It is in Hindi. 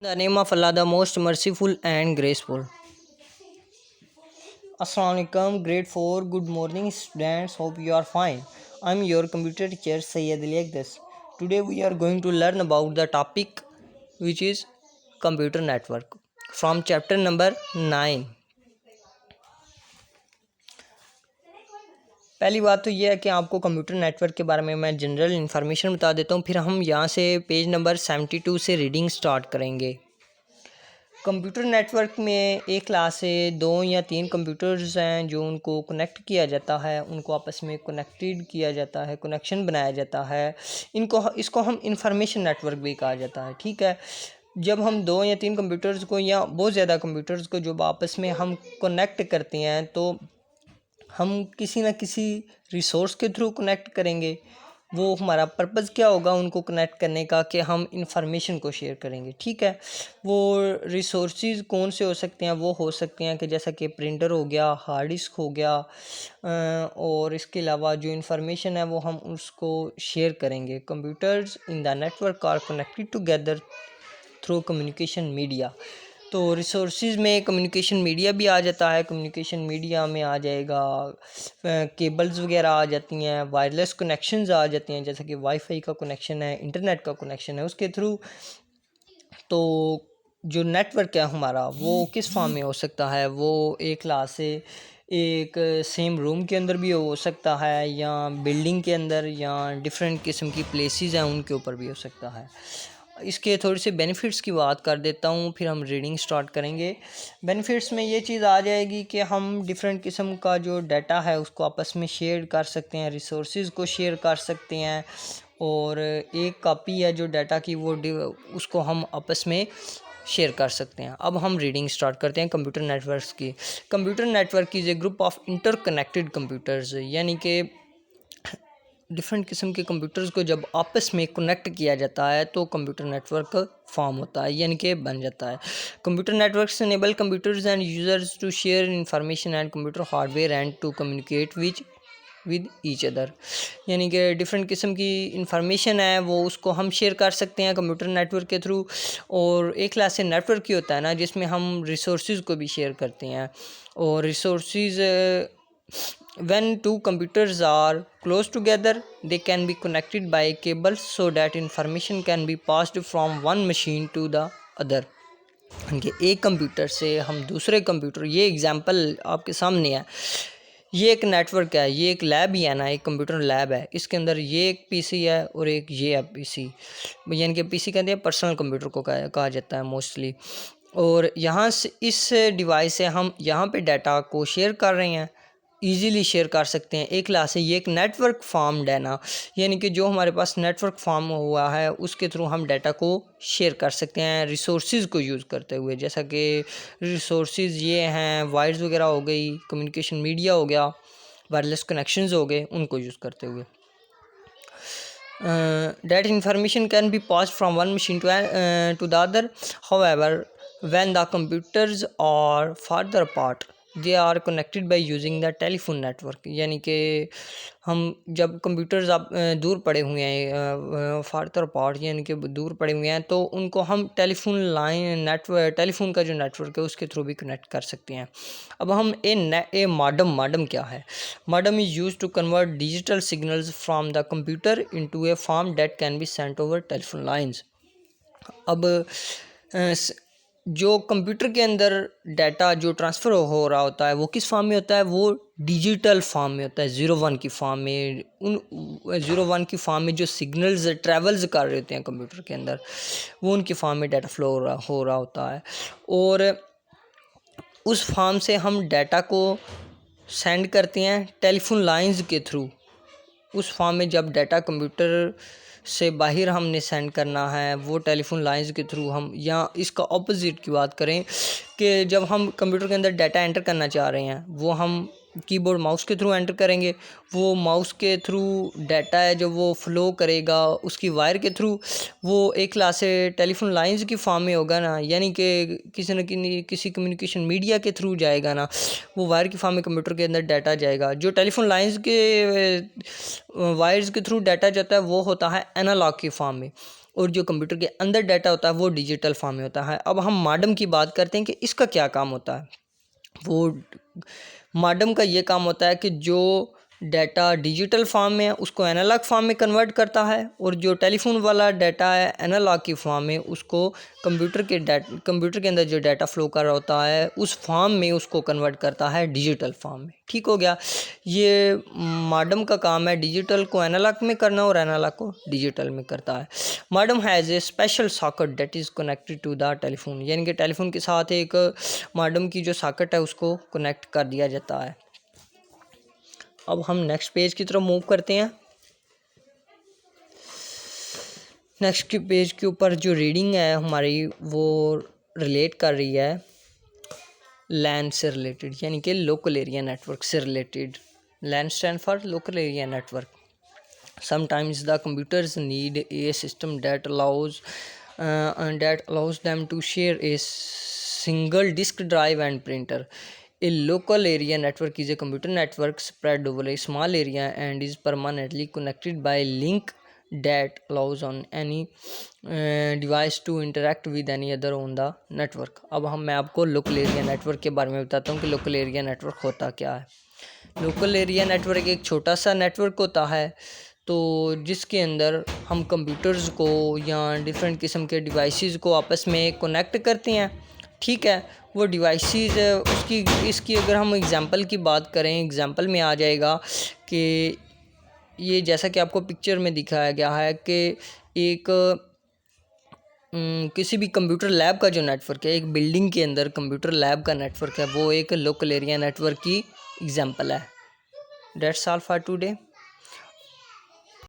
The name of Allah, the most merciful and graceful. Assalamualaikum, grade 4. Good morning, students. Hope you are fine. I'm your computer teacher, Sayyid Ali Agdas. Today we are going to learn about the topic which is computer network from chapter number 9. पहली बात तो यह है कि आपको कंप्यूटर नेटवर्क के बारे में मैं जनरल इन्फॉर्मेशन बता देता हूँ, फिर हम यहाँ से पेज नंबर 72 से रीडिंग स्टार्ट करेंगे। कंप्यूटर नेटवर्क में एक क्लास से 2 या 3 कंप्यूटर्स हैं जो उनको कनेक्ट किया जाता है, उनको आपस में कनेक्टेड किया जाता है, कनेक्शन बनाया जाता है। इसको हम इंफॉर्मेशन नेटवर्क भी कहा जाता है। ठीक है, जब हम 2 या 3 कंप्यूटर्स को या बहुत ज़्यादा कंप्यूटर्स को जब आपस में हम कनेक्ट करते हैं तो हम किसी न किसी रिसोर्स के थ्रू कनेक्ट करेंगे। वो हमारा पर्पज़ क्या होगा उनको कनेक्ट करने का, कि हम इंफॉर्मेशन को शेयर करेंगे। ठीक है, वो रिसोर्सेज कौन से हो सकते हैं? वो हो सकते हैं कि जैसा कि प्रिंटर हो गया, हार्ड डिस्क हो गया, और इसके अलावा जो इंफॉर्मेशन है वो हम उसको शेयर करेंगे। Computers in the network are connected together through communication media. तो रिसोर्सेज में कम्युनिकेशन मीडिया भी आ जाता है। कम्युनिकेशन मीडिया में आ जाएगा केबल्स वगैरह आ जाती हैं, वायरलेस कनेक्शंस आ जाती हैं, जैसे कि वाईफाई का कनेक्शन है, इंटरनेट का कनेक्शन है उसके थ्रू। तो जो नेटवर्क है हमारा वो किस फॉर्म में हो सकता है? वो एक क्लास से एक सेम रूम के अंदर भी हो सकता है, या बिल्डिंग के अंदर, या डिफरेंट किस्म की प्लेसेस हैं उनके ऊपर भी हो सकता है। इसके थोड़ी सी बेनिफिट्स की बात कर देता हूँ, फिर हम रीडिंग स्टार्ट करेंगे। बेनिफिट्स में ये चीज़ आ जाएगी कि हम डिफरेंट किस्म का जो डाटा है उसको आपस में शेयर कर सकते हैं, रिसोर्सेज को शेयर कर सकते हैं, और एक कॉपी है जो डाटा की वो उसको हम आपस में शेयर कर सकते हैं। अब हम रीडिंग स्टार्ट करते हैं कंप्यूटर नेटवर्क्स की। Computer network is a group of interconnected computers, यानी कि डिफरेंट किस्म के कंप्यूटर्स को जब आपस में कनेक्ट किया जाता है तो कंप्यूटर नेटवर्क फॉर्म होता है, यानी कि बन जाता है। Computer networks enable computers and users to share information and computer hardware and to communicate with each other, यानी कि डिफरेंट किस्म की इंफॉर्मेशन है वो उसको हम शेयर कर सकते हैं कंप्यूटर नेटवर्क के थ्रू। और एक क्लास से नेटवर्क ही होता है ना जिसमें हम रिसोर्सेज को भी शेयर करते हैं। और resources when two computers are close together they can be connected by cables so that information can be passed from one machine to the other। कि एक कंप्यूटर से हम दूसरे कंप्यूटर, ये एग्जांपल आपके सामने है, ये एक नेटवर्क है, ये एक लैब ही है ना, एक कंप्यूटर लैब है, इसके अंदर ये एक पीसी है और एक ये है पीसी, यानी कि पीसी कहते हैं पर्सनल कंप्यूटर को कहा जाता है मोस्टली। और यहाँ से इस डिवाइस से हम यहाँ पे डाटा को शेयर कर रहे हैं, ईज़िली शेयर कर सकते हैं। एक क्लास है, ये एक नेटवर्क फॉर्म्ड है ना, यानी कि जो हमारे पास नेटवर्क फॉर्म हुआ है उसके थ्रू हम डाटा को शेयर कर सकते हैं रिसोर्सेज को यूज़ करते हुए। जैसा कि रिसोर्सेज ये हैं, वायर्स वगैरह हो गई, कम्युनिकेशन मीडिया हो गया, वायरलेस कनेक्शंस हो गए, उनको यूज़ करते हुए। That information can be passed from one machine to the other. However, when the computers are farther apart, they are connected by using the telephone network। यानी कि हम जब कंप्यूटर्स आप दूर पड़े हुए हैं, फार्दर अपार्ट यानी कि दूर पड़े हुए हैं, तो उनको हम टेलीफोन लाइन नेटवर्क, टेलीफोन का जो नेटवर्क है उसके थ्रू भी कनेक्ट कर सकते हैं। अब हम ए मॉडम क्या है? Modem is use to convert digital signals from the computer into a form that can be sent over telephone lines. अब जो कंप्यूटर के अंदर डाटा जो ट्रांसफ़र हो रहा होता है वो किस फॉर्म में होता है? वो डिजिटल फॉर्म में होता है, 01 की फॉर्म में। उन 01 की फॉर्म में जो सिग्नल्स ट्रैवल्स कर रहे होते हैं कंप्यूटर के अंदर, वो उनकी फॉर्म में डाटा फ्लो हो रहा होता है। और उस फॉर्म से हम डाटा को सेंड करते हैं टेलीफोन लाइंस के थ्रू। उस फॉर्म में जब डाटा कंप्यूटर से बाहर हमने सेंड करना है वो टेलीफोन लाइंस के थ्रू हम, या इसका ऑपोजिट की बात करें कि जब हम कंप्यूटर के अंदर डाटा एंटर करना चाह रहे हैं वो हम कीबोर्ड माउस के थ्रू एंटर करेंगे। वो माउस के थ्रू डाटा है जो वो फ्लो करेगा उसकी वायर के थ्रू, वो एक क्लास से टेलीफोन लाइंस की फॉर्म में होगा ना, यानी कि किसी न किसी कम्युनिकेशन मीडिया के थ्रू जाएगा ना, वो वायर की फॉर्म में कंप्यूटर के अंदर डाटा जाएगा। जो टेलीफोन लाइंस के वायर्स के थ्रू डाटा जाता है वो होता है एनालॉग की फॉर्म में। और जो कंप्यूटर के अंदर डाटा होता है वो डिजिटल फॉर्म में होता है। अब हम मॉडेम की बात करते हैं कि इसका क्या काम होता है। वो मॉडेम का ये काम होता है कि जो डाटा डिजिटल फॉर्म में है उसको एनालॉग फॉर्म में कन्वर्ट करता है, और जो टेलीफोन वाला डाटा है एनालॉग की फॉर्म में उसको कंप्यूटर के अंदर जो डाटा फ्लो कर रहा होता है उस फॉर्म में उसको कन्वर्ट करता है डिजिटल फॉर्म में। ठीक हो गया। ये मॉडेम का काम है डिजिटल को एनालॉग में करना और एनालॉग को डिजिटल में करता है। Modem has a special socket that is connected to the telephone, यानी कि टेलीफोन के साथ एक मॉडेम की जो सॉकेट है उसको कनेक्ट कर दिया जाता है। अब हम नेक्स्ट पेज की तरफ मूव करते हैं। नेक्स्ट के पेज के ऊपर जो रीडिंग है हमारी वो रिलेट कर रही है लैन से रिलेटेड, यानी कि लोकल एरिया नेटवर्क से related. LAN stand for local area network. Sometimes the computers need a system that allows them to share a single disk drive and printer. A local area network is a computer network spread over a small area and is permanently connected by a link that allows on any device to interact with any other on the network. अब मैं आपको लोकल एरिया नेटवर्क के बारे में बताता हूँ कि लोकल एरिया नेटवर्क होता क्या है। लोकल एरिया नेटवर्क एक छोटा सा नेटवर्क होता है तो जिसके अंदर हम कंप्यूटर्स को या डिफरेंट किस्म के डिवाइसेस को आपस में कनेक्ट करते हैं। ठीक है, वो डिवाइसेस इसकी अगर हम एग्जांपल की बात करें, एग्जांपल में आ जाएगा कि ये जैसा कि आपको पिक्चर में दिखाया गया है कि एक किसी भी कंप्यूटर लैब का जो नेटवर्क है, एक बिल्डिंग के अंदर कंप्यूटर लैब का नेटवर्क है, वो एक लोकल एरिया नेटवर्क की एग्जांपल है। That's all for today.